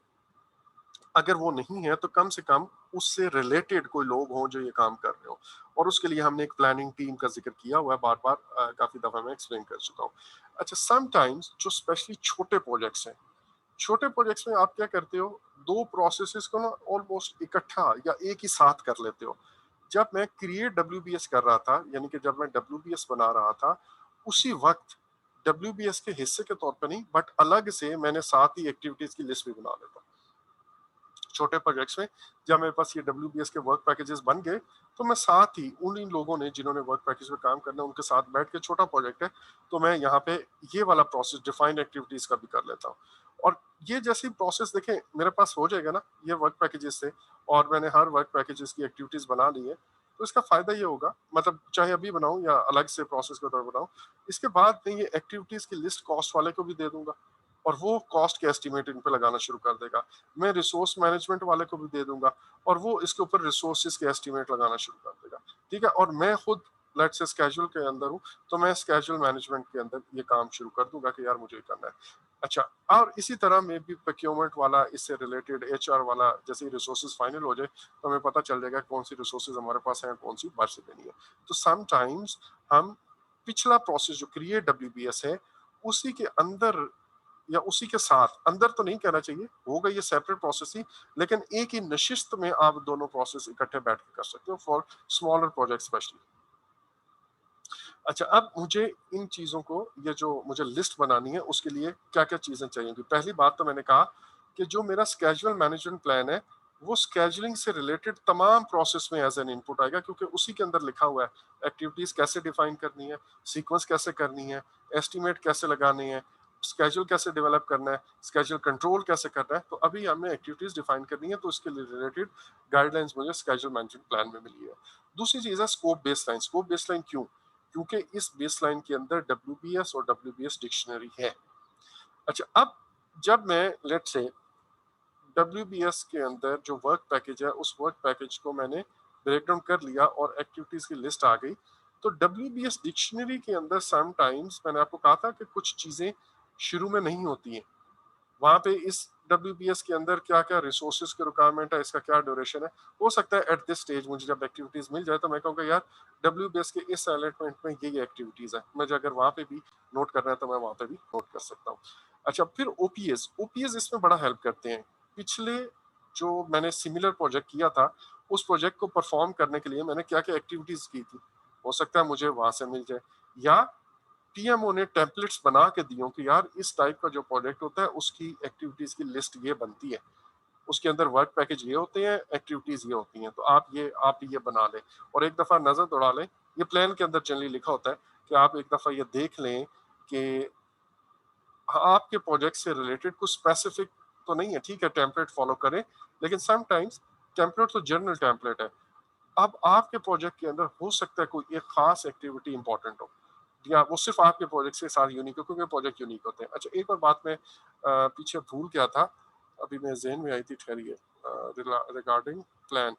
अगर वो नहीं है तो कम से कम उससे रिलेटेड कोई लोग हों जो ये काम कर रहे हो। और उसके लिए हमने एक प्लानिंग टीम का जिक्र किया हुआ है, बार बार काफी दफा मैं एक्सप्लेन कर चुका हूँ। अच्छा, समटाइम्स जो स्पेशली छोटे प्रोजेक्ट्स हैं, छोटे प्रोजेक्ट्स में आप क्या करते हो, दो प्रोसेसेस को ना ऑलमोस्ट इकट्ठा या एक ही साथ कर लेते हो। जब मैं क्रिएट WBS कर रहा था, यानी कि जब मैं WBS बना रहा था, उसी वक्त WBS के हिस्से के तौर पर नहीं बट अलग से मैंने साथ ही एक्टिविटीज की लिस्ट भी बना लेता। छोटे प्रोजेक्ट्स में जब मेरे पास ये WBS के वर्क पैकेजेस बन गए, तो मैं साथ ही उन इन लोगों ने जिन्होंने वर्क पैकेज पे काम करना है उनके साथ बैठ के, छोटा प्रोजेक्ट है तो मैं यहाँ पे ये वाला प्रोसेस डिफाइंड एक्टिविटीज का भी कर लेता हूँ। और ये जैसी प्रोसेस देखें मेरे पास हो जाएगा ना ये वर्क पैकेजेस से, और मैंने हर वर्क पैकेजेस की एक्टिविटीज बना ली है, तो इसका फायदा ये होगा, मतलब चाहे अभी बनाऊं या अलग से प्रोसेस के तौर बनाऊं, इसके बाद मैं ये एक्टिविटीज की लिस्ट कॉस्ट वाले को भी दे दूंगा और वो कॉस्ट के एस्टिमेट इन पे लगाना शुरू कर देगा। मैं रिसोर्स मैनेजमेंट वाले को भी दे दूंगा और वो इसके ऊपर रिसोर्सेज के एस्टिमेट लगाना शुरू कर देगा। ठीक है, और मैं खुद लेट से स्केड्यूल के अंदर हूँ, तो मैं स्केड्यूल मैनेजमेंट के अंदर ये काम शुरू कर दूंगा कि यार मुझे ये करना है। अच्छा, और इसी तरह में भी प्रोक्योरमेंट वाला, इससे रिलेटेड HR वाला, जैसे ही रिसोर्सेज फाइनल हो जाए तो हमें पता चल जाएगा कौन सी रिसोर्सेज हमारे पास है, कौन सी बाहर से देनी है। तो समटाइम्स हम पिछला प्रोसेस जो क्रिएट WBS है उसी के अंदर या उसी के साथ, अंदर तो नहीं कहना चाहिए, होगा ये सेपरेट प्रोसेस ही, लेकिन एक ही नशिस्त में आप दोनों प्रोसेस इकट्ठे बैठ के कर सकते हो फॉर स्मॉलर प्रोजेक्ट स्पेशली। अच्छा, अब मुझे इन चीजों को, ये जो मुझे लिस्ट बनानी है उसके लिए क्या क्या चीजें चाहिए। पहली बात तो मैंने कहा कि जो मेरा स्केजुअल मैनेजमेंट प्लान है वो स्केजुलिंग से रिलेटेड तमाम प्रोसेस में एज एन इनपुट आएगा, क्योंकि उसी के अंदर लिखा हुआ है एक्टिविटीज कैसे डिफाइन करनी है, सीक्वेंस कैसे करनी है, एस्टिमेट कैसे लगाने हैं, स्केड्यूल कैसे डेवलप करना है, स्केड्यूल कंट्रोल कैसे करना है, तो अभी हमें एक्टिविटीज डिफाइन करनी है, तो इसके रिलेटेड गाइडलाइंस मुझे स्केड्यूल मैनेजमेंट प्लान में मिली है। दूसरी चीज है स्कोप बेसलाइन। स्कोप बेसलाइन क्यों? क्योंकि इस बेसलाइन के अंदर WBS और WBS डिक्शनरी है। अच्छा, अब जब मैं लेट से WBS के अंदर जो वर्क पैकेज है, उस वर्क पैकेज को मैंने ब्रेक डाउन कर लिया और एक्टिविटीज की लिस्ट आ गई, तो WBS डिक्शनरी के अंदर समटाइम्स मैंने आपको कहा था कि कुछ चीजें शुरू में नहीं होती हैं। वहां पे इस WBS के अंदर क्या क्या रिसोर्सेज की रिक्वायरमेंट है, इसका क्या ड्यूरेशन है, हो सकता है एट दिस स्टेज मुझे जब एक्टिविटीज मिल जाए तो मैं कहूँगा यार WBS के इस अलॉटमेंट में ये एक्टिविटीज है, मुझे अगर वहां पे भी नोट करना है तो मैं वहां पे भी नोट कर सकता हूँ। अच्छा, फिर ओपीएस इसमें बड़ा हेल्प करते हैं। पिछले जो मैंने सिमिलर प्रोजेक्ट किया था, उस प्रोजेक्ट को परफॉर्म करने के लिए मैंने क्या क्या एक्टिविटीज की थी, हो सकता है मुझे वहां से मिल जाए, या PMO ने टेम्पलेट्स बना के दियो कि यार इस टाइप का जो प्रोजेक्ट होता है उसकी एक्टिविटीज की लिस्ट ये बनती है, उसके अंदर वर्क पैकेज ये होते हैं, एक्टिविटीज ये होती हैं, तो आप ये बना लें और एक दफा नजर दौड़ा लें। ये प्लान के अंदर जनरली लिखा होता है कि आप एक दफा ये देख लें कि आपके प्रोजेक्ट से रिलेटेड कुछ स्पेसिफिक तो नहीं है, ठीक है टेम्पलेट फॉलो करें, लेकिन समटाइम्स टेम्पलेट तो जनरल टेम्पलेट है। अब आपके प्रोजेक्ट के अंदर हो सकता है कोई एक खास एक्टिविटी इंपॉर्टेंट हो, या वो सिर्फ आपके प्रोजेक्ट के साथ यूनिक हो, क्योंकि प्रोजेक्ट यूनिक होते हैं। अच्छा, एक और बात मैं पीछे भूल गया था, अभी मेरे जहन में आई थी, ठहरिए, रिगार्डिंग प्लान।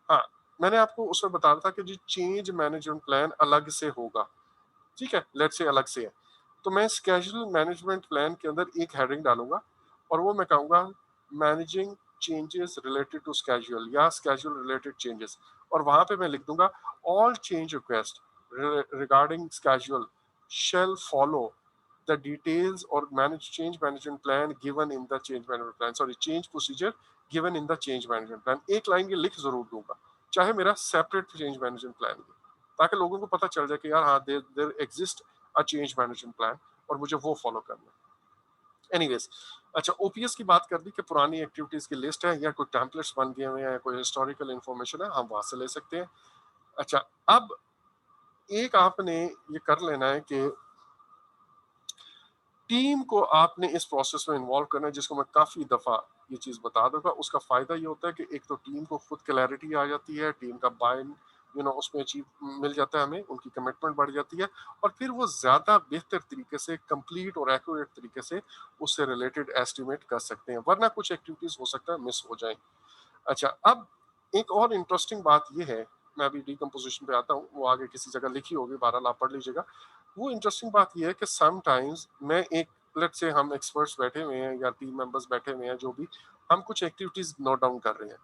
हाँ, मैंने आपको उसमें बता रहा था कि जो चेंज मैनेजमेंट प्लान अलग से होगा, ठीक है, लेट्स से अलग से है, तो मैं स्केड्यूल मैनेजमेंट प्लान के अंदर एक हेडिंग डालूंगा और वो मैं कहूंगा managing changes related to schedule या स्केड्यूल रिलेटेड चेंजेस, और वहां पे मैं लिख दूंगा all change request regarding schedule shall follow the details or manage change management plan given in the change management plan, sorry, change procedure given in the change management plan। एक line ये लिख जरूर दूंगा, चाहे मेरा सेपरेट चेंज मैनेजमेंट प्लान है, ताकि लोगों को पता चल जाए कि यार हाँ there exist a change management plan और मुझे वो फॉलो करना है। एनीवेज, अच्छा, ओपीएस की बात कर दी कि पुरानी एक्टिविटीज की लिस्ट है या कोई टेम्पलेट्स बन गए हुए हैं या कोई हिस्टोरिकल इंफॉर्मेशन है, हम वहां से ले सकते हैं। अच्छा, अब एक आपने ये कर लेना है कि टीम को आपने इस प्रोसेस में इन्वॉल्व करना है, जिसको मैं काफी दफा ये चीज बता दूंगा। उसका फायदा ये होता है कि एक तो टीम को खुद क्लैरिटी आ जाती है, टीम का बाइन उसमें अचीव मिल जाता है, हमें उनकी कमिटमेंट बढ़ जाती है, और फिर वो ज्यादा बेहतर तरीके से, कंप्लीट और एक्यूरेट तरीके से उससे रिलेटेड एस्टिमेट कर सकते हैं, वरना कुछ एक्टिविटीज हो सकता है मिस हो जाए। अच्छा, अब एक और इंटरेस्टिंग बात ये है, मैं अभी डिकम्पोजिशन पे आता हूँ, वो आगे किसी जगह लिखी होगी, बहरहाल आप पढ़ लीजिएगा। वो इंटरेस्टिंग बात ये है कि समटाइम्स मैं एक, लेट्स से हम एक्सपर्ट्स बैठे हुए हैं या टीम मेंबर्स बैठे हुए हैं, जो भी, हम कुछ एक्टिविटीज नोट डाउन कर रहे हैं,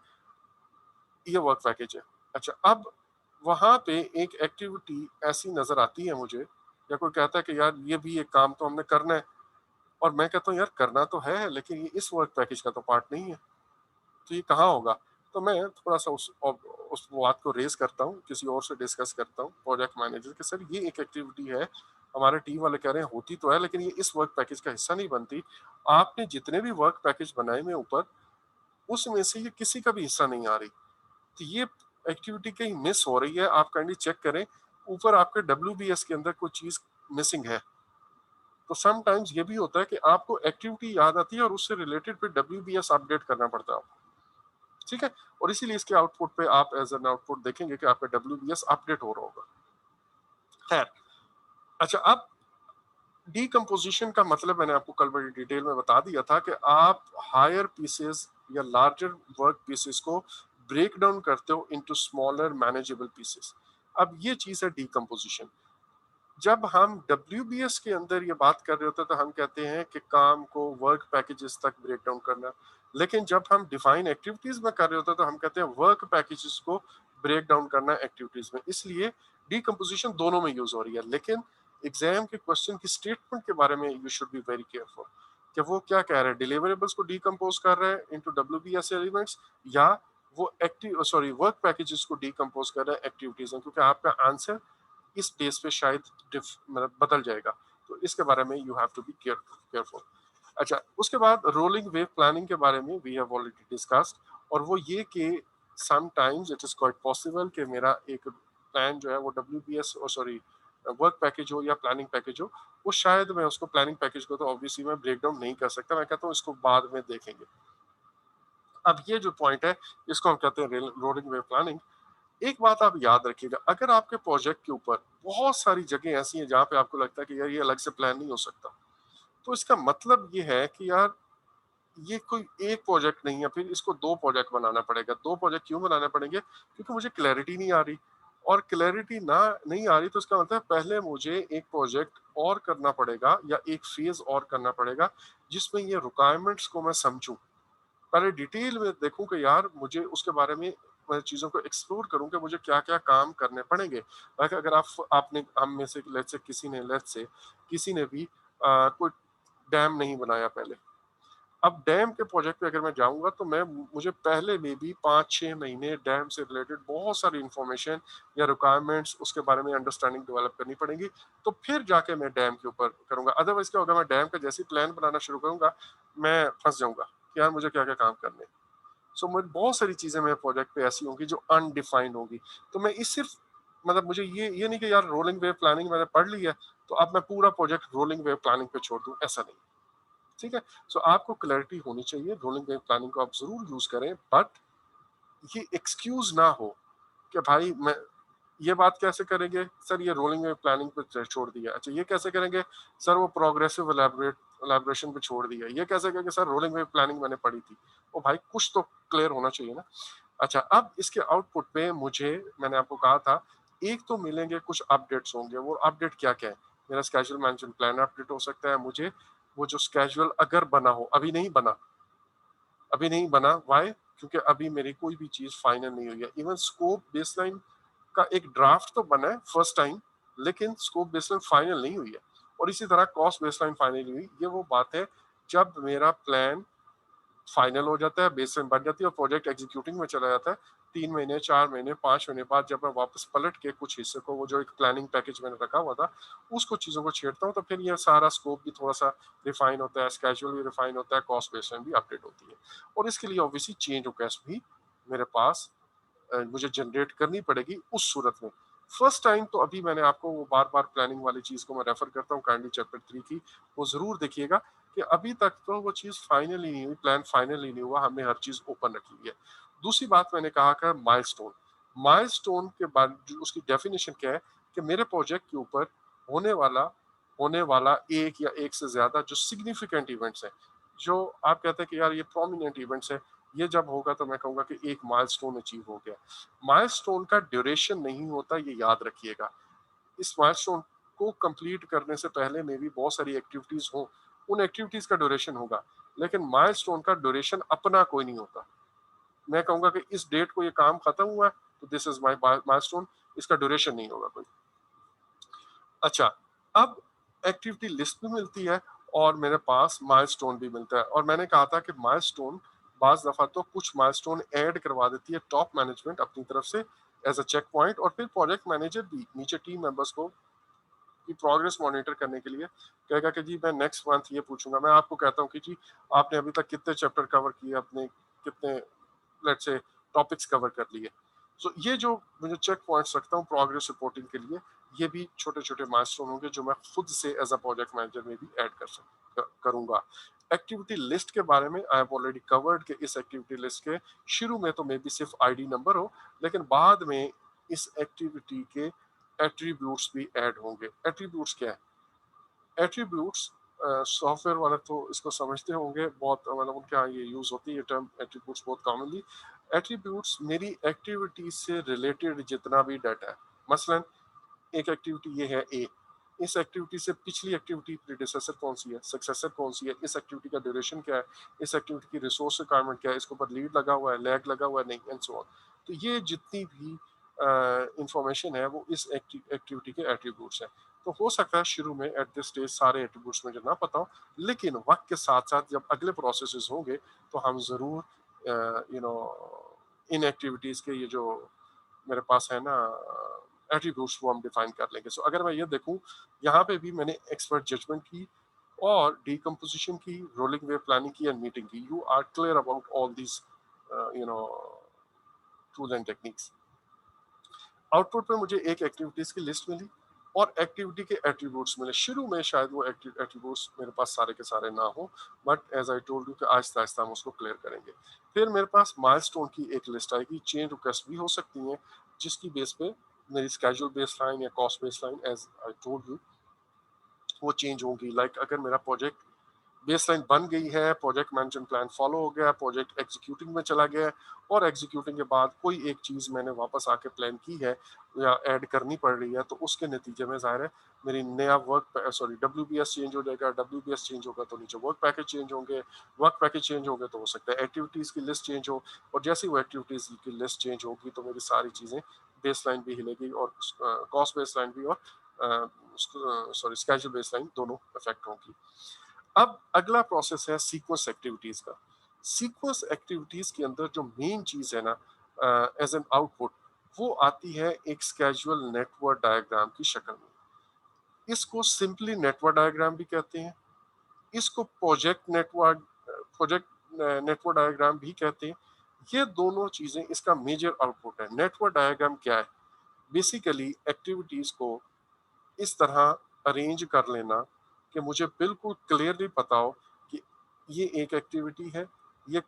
ये वर्क पैकेज है। अच्छा, अब वहां पे एक एक्टिविटी ऐसी नजर आती है मुझे, या कोई कहता है कि यार ये भी एक काम तो हमने करना है, और मैं कहता हूँ यार करना तो है, लेकिन ये इस वर्क पैकेज का तो पार्ट नहीं है, तो ये कहाँ होगा? तो मैं थोड़ा सा उस बात को रेज करता हूँ, किसी और से डिस्कस करता हूँ, प्रोजेक्ट मैनेजर के, सर ये एक एक्टिविटी है, हमारे टीम वाले कह रहे हैं होती तो है, लेकिन ये इस वर्क पैकेज का हिस्सा नहीं बनती। आपने जितने भी वर्क पैकेज बनाए हुए ऊपर, उसमें से ये किसी का भी हिस्सा नहीं आ रही, तो ये एक्टिविटी कहीं मिस हो रही है, आप काइंडली चेक करें, ऊपर आपके WBS के अंदर कोई चीज मिसिंग है। तो समटाइम्स ये भी होता है कि आपको एक्टिविटी याद आती है और उससे रिलेटेड फिर WBS अपडेट करना पड़ता है, ठीक है, और इसीलिए इसके आउटपुट पे आप एज एन आउटपुट देखेंगे कि आपका WBS अपडेट हो रहा होगा। खैर, अच्छा, अब डीकम्पोजिशन का मतलब मैंने आपको कल बड़ी डिटेल में बता दिया था कि आप हायर पीसेस या लार्जर वर्क पीसेस को ब्रेक डाउन करते हो इनटू स्मॉलर मैनेजेबल पीसेस। अब ये चीज है डीकम्पोजिशन। जब हम WBS के अंदर ये बात कर रहे होते हैं तो हम कहते हैं कि काम को वर्क पैकेजेस तक ब्रेक डाउन करना, लेकिन जब हम डिफाइन एक्टिविटीज में कर रहे होते हैं तो हम कहते हैं वर्क पैकेजेस को ब्रेक डाउन करना एक्टिविटीज में। इसलिए डीकम्पोजिशन दोनों में यूज हो रही है, लेकिन एग्जाम के क्वेश्चन की स्टेटमेंट के बारे में you should be very careful कि वो क्या कह रहे हैं, डिलीवरेबल्स को डीकम्पोज कर रहे हैं इनटू WBS एलिमेंट्स, या वो एक्टिव सॉरी वर्क पैकेजेस को डीकम्पोज कर रहे हैं एक्टिविटीज में, क्योंकि आपका आंसर इस बेस पे शायद मतलब बदल जाएगा, तो इसके बारे में you have to be careful. अच्छा, उसके बाद रोलिंग वेव प्लानिंग के बारे में वी हैव ऑलरेडी डिस्कस्ड, और वो ये कि sometimes it is quite possible कि मेरा एक प्लान जो है वो WBS और सॉरी वर्क पैकेज हो या प्लानिंग पैकेज हो, वो शायद मैं उसको प्लानिंग पैकेज को तो ऑब्वियसली मैं ब्रेक डाउन नहीं कर सकता, मैं कहता हूँ इसको बाद में देखेंगे। अब ये जो पॉइंट है इसको हम कहते हैं रोलिंग वेव प्लानिंग। एक बात आप याद रखिएगा, अगर आपके प्रोजेक्ट के ऊपर बहुत सारी जगह ऐसी हैं जहां पे आपको लगता है कि यार ये अलग से प्लान नहीं हो सकता, तो इसका मतलब ये है कि यार ये कोई एक प्रोजेक्ट नहीं है, फिर इसको दो प्रोजेक्ट बनाना पड़ेगा। दो प्रोजेक्ट क्यों बनाने पड़ेंगे? क्योंकि मुझे क्लैरिटी नहीं आ रही, और क्लैरिटी ना नहीं आ रही तो इसका मतलब पहले मुझे एक प्रोजेक्ट और करना पड़ेगा या एक फेज और करना पड़ेगा जिसमें ये रिक्वायरमेंट्स को मैं समझूं, पहले डिटेल में देखूं कि यार मुझे उसके बारे में, मैं चीजों को एक्सप्लोर करूं कि मुझे क्या क्या काम करने पड़ेंगे। लाइक अगर आपने हम में से लेट्स से किसी ने भी कोई डैम नहीं बनाया पहले, अब डैम के प्रोजेक्ट पे अगर मैं जाऊंगा तो मैं मुझे पहले में भी 5-6 महीने डैम से रिलेटेड बहुत सारी इंफॉर्मेशन या रिक्वायरमेंट्स उसके बारे में अंडरस्टैंडिंग डेवलप करनी पड़ेगी, तो फिर जाके मैं डैम के ऊपर करूंगा। अदरवाइज क्या होगा, मैं डैम का जैसे प्लान बनाना शुरू करूंगा मैं फंस जाऊंगा कि यार मुझे क्या क्या काम करने। सो मुझे बहुत सारी चीजें मेरे प्रोजेक्ट पे ऐसी होंगी जो अनडिफाइंड होगी। तो मैं इस सिर्फ मतलब मुझे ये नहीं कि यार रोलिंग वेव प्लानिंग मैंने पढ़ ली है तो अब मैं पूरा प्रोजेक्ट रोलिंग वेव प्लानिंग पे छोड़ दूं, ऐसा नहीं। ठीक है। सो आपको क्लैरिटी होनी चाहिए, रोलिंग वेव प्लानिंग को आप जरूर यूज करें, बट ये एक्सक्यूज ना हो कि भाई मैं ये बात कैसे करेंगे सर, ये रोलिंग वेव प्लानिंग पे छोड़ दिया। अच्छा ये कैसे करेंगे सर, वो प्रोग्रेसिव एलैबोरेशन पे छोड़ दिया। ये कैसे करेंगे सर, रोलिंग वेव प्लानिंग मैंने पढ़ी थी। ओ भाई कुछ तो क्लियर होना चाहिए ना। अच्छा अब इसके आउटपुट पे मुझे, मैंने आपको कहा था, एक तो मिलेंगे कुछ अपडेट्स होंगे। वो अपडेट क्या क्या है? मेरा स्केड्यूल मैनेजमेंट प्लान अपडेट हो सकता है, मुझे वो जो स्केड्यूल अगर बना हो, अभी नहीं बना वाई, क्योंकि अभी मेरी कोई भी चीज फाइनल नहीं हुई है। इवन स्कोप बेसलाइन का एक ड्राफ्ट तो बना है फर्स्ट टाइम, लेकिन स्कोप बेसलाइन फाइनल नहीं हुई है। और इसी तरह कॉस्ट बेसलाइन फाइनल हुई। ये वो बात है जब मेरा प्लान फाइनल हो जाता है, बेसलाइन बन जाती है और प्रोजेक्ट एग्जीक्यूटिंग में चला जाता है। 3 महीने, 4 महीने, 5 महीने बाद जब मैं वापस पलट के कुछ हिस्से को, वो जो एक प्लानिंग पैकेज मैंने रखा हुआ था, उसको चीजों को छेड़ता हूँ, तो फिर ये सारा स्कोप भी थोड़ा सा रिफाइन होता है, स्केड्यूल भी रिफाइन होता है, कॉस्ट बेसलाइन भी अपडेट होती है। और इसके लिए ऑब्वियसली चेंज रिक्वेस्ट भी मेरे पास मुझे जनरेट करनी पड़ेगी उस सूरत में। फर्स्ट टाइम तो अभी मैंने आपको वो बार बार प्लानिंग वाली चीज को मैं रेफर करता हूँ, काइंडली चैप्टर 3 की वो जरूर देखिएगा कि अभी तक तो वो चीज फाइनल ही नहीं हुई, प्लान फाइनल ही नहीं हुआ, हमने हर चीज ओपन रखी हुई है। दूसरी बात मैंने कहा कि माइलस्टोन, माइलस्टोन के बाद जो उसकी डेफिनेशन क्या है कि मेरे प्रोजेक्ट के ऊपर होने वाला होने वाला एक या एक से ज्यादा जो सिग्निफिकेंट इवेंट्स हैं, जो आप कहते हैं कि यार ये प्रोमिनेंट इवेंट्स है, ये जब होगा तो मैं कहूंगा कि एक माइलस्टोन अचीव हो गया। माइलस्टोन का ड्यूरेशन नहीं होता, ये याद रखिएगा। इस माइलस्टोन को कंप्लीट करने से पहले में भी बहुत सारी एक्टिविटीज हो, उन एक्टिविटीज का ड्यूरेशन होगा, लेकिन माइलस्टोन का ड्यूरेशन अपना कोई नहीं होता। मैं कहूंगा कि इस डेट को ये काम खत्म हुआ है तो दिस इज माई माइलस्टोन, इसका ड्यूरेशन नहीं होगा कोई। अच्छा अब एक्टिविटी लिस्ट भी मिलती है और मेरे पास माइलस्टोन भी मिलता है। और मैंने कहा था कि माइलस्टोन बाज दफा तो कुछ माइलस्टोन ऐड करवा देती है टॉप मैनेजमेंट अपनी तरफ से एज अ चेक पॉइंट, और फिर प्रोजेक्ट मैनेजर भी नीचे टीम मेंबर्स को की प्रोग्रेस मॉनिटर करने के लिए कहेगा कि जी मैं नेक्स्ट मंथ ये पूछूंगा। मैं आपको कहता हूँ कि जी आपने अभी तक कितने चैप्टर कवर किए, अपने कितने लेट्स से टॉपिक्स कवर कर लिए। सो ये जो मुझे चेक पॉइंट्स रखता हूँ प्रोग्रेस रिपोर्टिंग के लिए, ये भी छोटे छोटे माइलस्टोन होंगे जो मैं खुद से एज अ प्रोजेक्ट मैनेजर में भी ऐड करूंगा। एक्टिविटी लिस्ट के बारे में आई हैव ऑलरेडी कवर्ड कि इस एक्टिविटी लिस्ट के शुरू में तो मे बी सिर्फ आईडी नंबर हो, लेकिन बाद में इस एक्टिविटी के एट्रीब्यूट्स भी ऐड होंगे। एट्रीब्यूट्स क्या है? एट्रीब्यूट्स सॉफ्टवेयर वाले तो इसको समझते होंगे बहुत, मतलब उनके यहाँ ये यूज होती है ये टर्म एट्रीब्यूट्स बहुत कॉमनली। एट्रीब्यूट्स मेरी एक्टिविटी से रिलेटेड जितना भी डाटा है, मसलन एक एक्टिविटी ये है ए, इस एक्टिविटी से पिछली एक्टिविटी प्रीडिसेसर कौन सी है, सक्सेसर कौन सी है, इस एक्टिविटी का ड्यूरेशन क्या है, इस एक्टिविटी की रिसोर्स रिक्वायरमेंट क्या है, इसके ऊपर लीड लगा हुआ है, लैग लगा हुआ है नहीं, एंड सो ऑन। तो ये जितनी भी इंफॉर्मेशन है वो इस एक्टिविटी के एट्रीब्यूट्स हैं। तो हो सकता है शुरू में एट दिस स्टेज सारे एट्रीब्यूट्स मुझे ना पता हो, लेकिन वक्त के साथ साथ जब अगले प्रोसेसेस होंगे तो हम जरूर यू नो इन एक्टिविटीज के ये जो मेरे पास है ना एट्रीब्यूट्स वो हम डिफाइन कर लेंगे। सो अगर मैं ये देखूं, यहाँ पे भी मैंने एक्सपर्ट जजमेंट की और डीकम्पोजिशन की, रोलिंग वेव प्लानिंग की एंड मीटिंग की। You are clear about all these you know tools and techniques. Output में मुझे एक एक्टिविटीज की लिस्ट मिली और एक्टिविटी के एट्रीब्यूट्स मिले। शुरू में शायद वो एट्रीब्यूट्स मेरे पास सारे के सारे ना हो, but as I told you कि आहिस्ता आहिस्ता हम उसको क्लियर करेंगे। फिर मेरे पास माइलस्टोन की एक लिस्ट आएगी, चेंज रिक्वेस्ट भी हो सकती हैं जिसकी बेस पे मेरी स्केड्यूल बेस लाइन या cost baseline as I told you वो चेंज होंगी। लाइक अगर मेरा प्रोजेक्ट बेसलाइन बन गई है, प्रोजेक्ट मैनेजमेंट प्लान फॉलो हो गया, प्रोजेक्ट एग्जीक्यूटिंग में चला गया और एग्जीक्यूटिंग के बाद कोई एक चीज मैंने वापस आके प्लान की है या ऐड करनी पड़ रही है, तो उसके नतीजे में जाहिर है मेरी नया WBS चेंज हो जाएगा। WBS चेंज होगा तो नीचे वर्क पैकेज चेंज होंगे, वर्क पैकेज चेंज होंगे तो हो सकता है एक्टिविटीज की लिस्ट चेंज हो, और जैसे ही वो एक्टिविटीज की लिस्ट चेंज होगी तो मेरी सारी चीजें बेसलाइन भी हिलेगी और कॉस्ट बेसलाइन भी और स्केड्यूल बेसलाइन दोनों इफेक्ट होंगी। अब अगला प्रोसेस है सीक्वेंस एक्टिविटीज का। सीक्वेंस एक्टिविटीज के अंदर जो मेन चीज है ना एज एन आउटपुट, वो आती है एक स्केजुअल नेटवर्क डायग्राम की शक्ल में। इसको सिंपली नेटवर्क डायग्राम भी कहते हैं, इसको प्रोजेक्ट नेटवर्क डायग्राम भी कहते हैं। ये दोनों चीजें इसका मेजर आउटपुट है। नेटवर्क डायग्राम क्या है? बेसिकली एक्टिविटीज को इस तरह अरेंज कर लेना कि मुझे बिल्कुल क्लियरली पता हो कि ये एक एक्टिविटी है, ये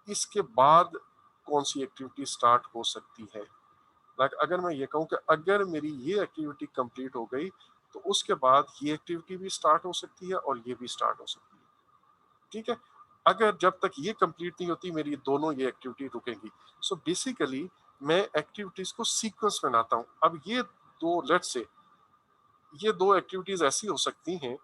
इसके बाद कौन सी एक्टिविटी स्टार्ट हो सकती है। लाइक अगर मैं ये कहूँ कि अगर मेरी ये एक्टिविटी कंप्लीट हो गई तो उसके बाद ये एक्टिविटी भी स्टार्ट हो सकती है और ये भी स्टार्ट हो सकती है। ठीक है, अगर जब तक ये कंप्लीट नहीं होती मेरी दोनों ये एक्टिविटी रुकेंगी। सो बेसिकली मैं एक्टिविटीज को सीक्वेंस में लाता हूँ। अब ये दो लेट्स से ये दो एक्टिविटीज ऐसी हो सकती हैं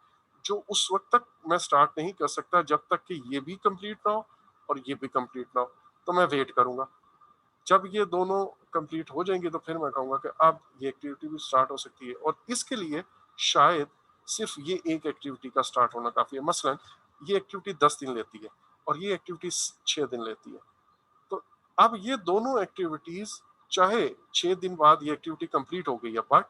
जो उस वक्त तक मैं स्टार्ट नहीं कर सकता जब तक कि ये भी कंप्लीट ना हो और ये भी कंप्लीट ना हो। तो मैं वेट करूंगा, जब ये दोनों कंप्लीट हो जाएंगे तो फिर मैं कहूंगा कि अब ये एक्टिविटी भी स्टार्ट हो सकती है। और इसके लिए शायद सिर्फ ये एक एक्टिविटी का स्टार्ट होना काफी है। मसलन ये एक्टिविटी 10 दिन लेती है और ये एक्टिविटी 6 दिन लेती है, तो अब ये दोनों एक्टिविटीज चाहे 6 दिन बाद ये एक्टिविटी कंप्लीट हो गई है, बट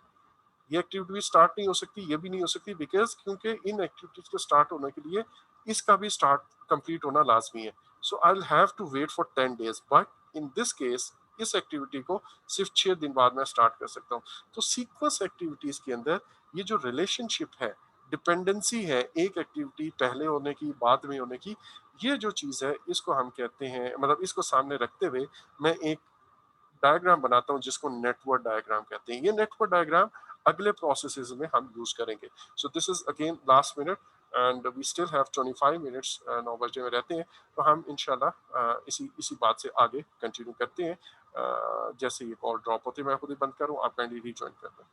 ये एक्टिविटी भी स्टार्ट नहीं हो सकती, ये भी नहीं हो सकती, बिकॉज क्योंकि इन एक्टिविटीज के स्टार्ट होने के लिए इसका भी स्टार्ट कंप्लीट होना लाजमी है। So I will have to wait for 10 days, but in this case इस एक्टिविटी को सिर्फ 6 दिन बाद मैं स्टार्ट कर सकता हूँ। तो सीक्वेंस एक्टिविटीज के अंदर ये जो रिलेशनशिप है, डिपेंडेंसी है एक एक्टिविटी पहले होने की बाद में होने की, ये जो चीज है इसको हम कहते हैं, मतलब इसको सामने रखते हुए मैं एक डायग्राम बनाता हूँ जिसको नेटवर्क डायग्राम कहते हैं। ये नेटवर्क डायग्राम अगले प्रोसेसेस में हम यूज करेंगे। So this is again last minute and we still have 25 minutes, 9 बजे में रहते हैं, तो हम इंशाल्लाह इसी इसी बात से आगे कंटिन्यू करते हैं। जैसे ये कॉल ड्रॉप होती है मैं खुद ही बंद करूँ, आप काइंडली रिज्वाइन कर दें।